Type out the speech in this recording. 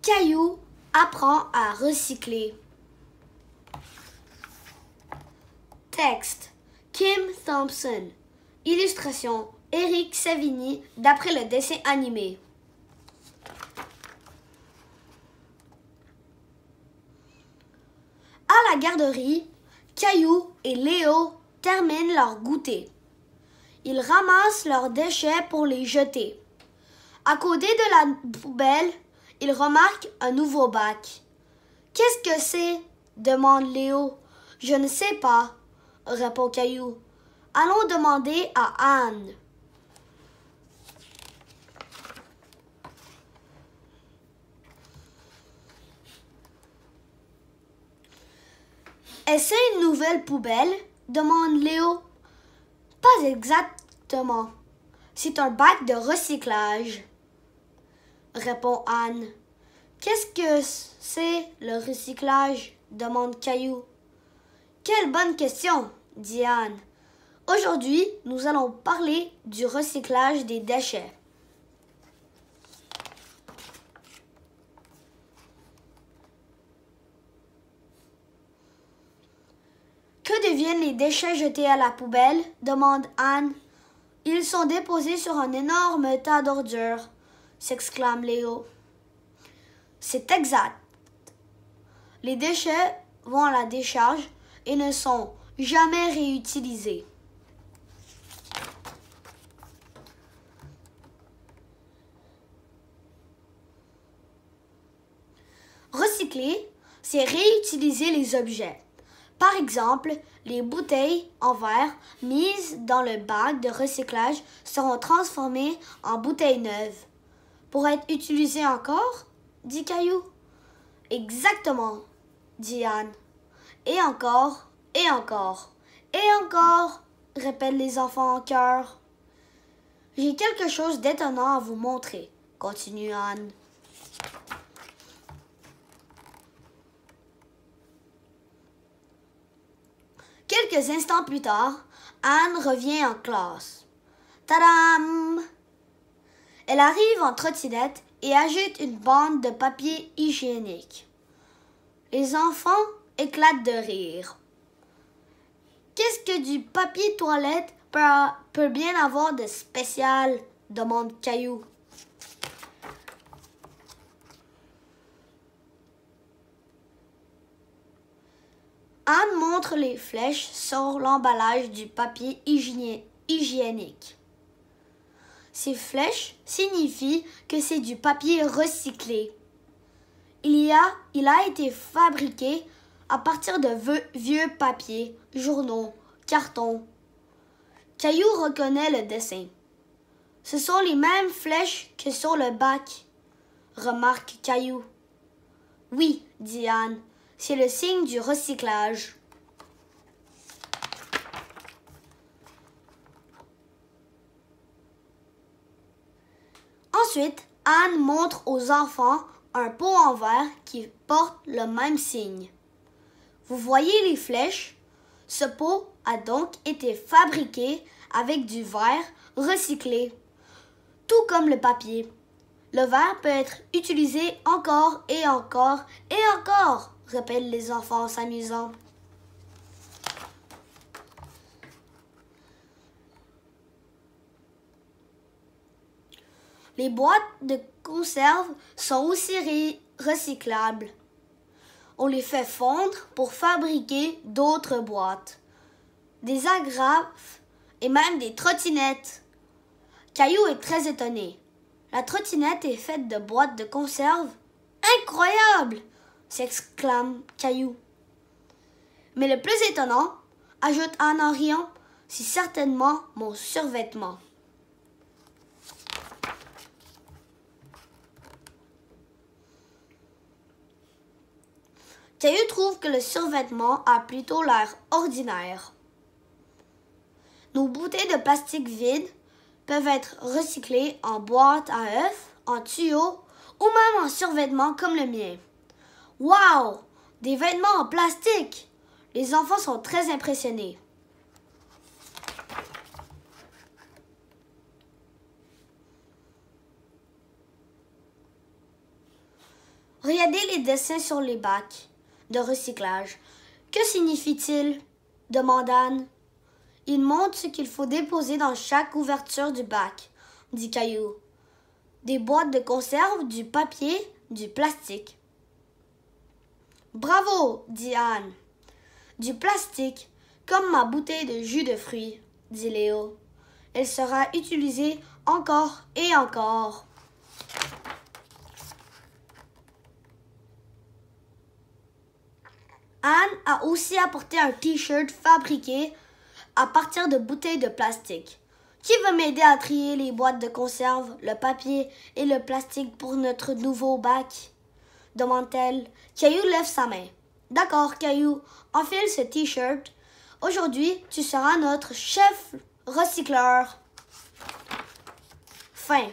Caillou apprend à recycler. Texte Kim Thompson. Illustration Eric Savigny d'après le dessin animé. À la garderie, Caillou et Léo terminent leur goûter. Ils ramassent leurs déchets pour les jeter. À côté de la poubelle, ils remarquent un nouveau bac. « Qu'est-ce que c'est ?» demande Léo. « Je ne sais pas », répond Caillou. « Allons demander à Anne. » Est-ce une nouvelle poubelle? Demande Léo. Pas exactement. C'est un bac de recyclage, répond Anne. Qu'est-ce que c'est le recyclage? Demande Caillou. Quelle bonne question, dit Anne. Aujourd'hui, nous allons parler du recyclage des déchets. Que deviennent les déchets jetés à la poubelle? Demande Anne. Ils sont déposés sur un énorme tas d'ordures, s'exclame Léo. C'est exact. Les déchets vont à la décharge et ne sont jamais réutilisés. Recycler, c'est réutiliser les objets. Par exemple, les bouteilles en verre mises dans le bac de recyclage seront transformées en bouteilles neuves. Pour être utilisées encore? Dit Caillou. Exactement, dit Anne. Et encore, et encore, et encore, répètent les enfants en chœur. J'ai quelque chose d'étonnant à vous montrer, continue Anne. Quelques instants plus tard, Anne revient en classe. Tadam! Elle arrive en trottinette et agite une bande de papier hygiénique. Les enfants éclatent de rire. Qu'est-ce que du papier toilette peut bien avoir de spécial? Demande Caillou. Anne montre les flèches sur l'emballage du papier hygiénique. Ces flèches signifient que c'est du papier recyclé. Il a été fabriqué à partir de vieux papiers, journaux, cartons. Caillou reconnaît le dessin. Ce sont les mêmes flèches que sur le bac, remarque Caillou. Oui, dit Anne. C'est le signe du recyclage. Ensuite, Anne montre aux enfants un pot en verre qui porte le même signe. Vous voyez les flèches? Ce pot a donc été fabriqué avec du verre recyclé, tout comme le papier. Le verre peut être utilisé encore et encore et encore, répètent les enfants en s'amusant. Les boîtes de conserve sont aussi recyclables. On les fait fondre pour fabriquer d'autres boîtes, des agrafes et même des trottinettes. Caillou est très étonné. La trottinette est faite de boîtes de conserve? Incroyable! S'exclame Caillou. Mais le plus étonnant, ajoute Anne en riant, c'est certainement mon survêtement. Caillou trouve que le survêtement a plutôt l'air ordinaire. Nos bouteilles de plastique vides peuvent être recyclées en boîtes à œufs, en tuyaux ou même en survêtements comme le mien. Wow! Des vêtements en plastique! Les enfants sont très impressionnés. Regardez les dessins sur les bacs de recyclage. Que signifie-t-il? Demande Anne. Il montre ce qu'il faut déposer dans chaque ouverture du bac, dit Caillou. Des boîtes de conserve, du papier, du plastique. Bravo, dit Anne. Du plastique, comme ma bouteille de jus de fruits, dit Léo. Elle sera utilisée encore et encore. Anne a aussi apporté un t-shirt fabriqué à partir de bouteilles de plastique. Qui veut m'aider à trier les boîtes de conserve, le papier et le plastique pour notre nouveau bac? Demande-t-elle. Caillou lève sa main. D'accord, Caillou, enfile ce t-shirt. Aujourd'hui, tu seras notre chef recycleur. Fin.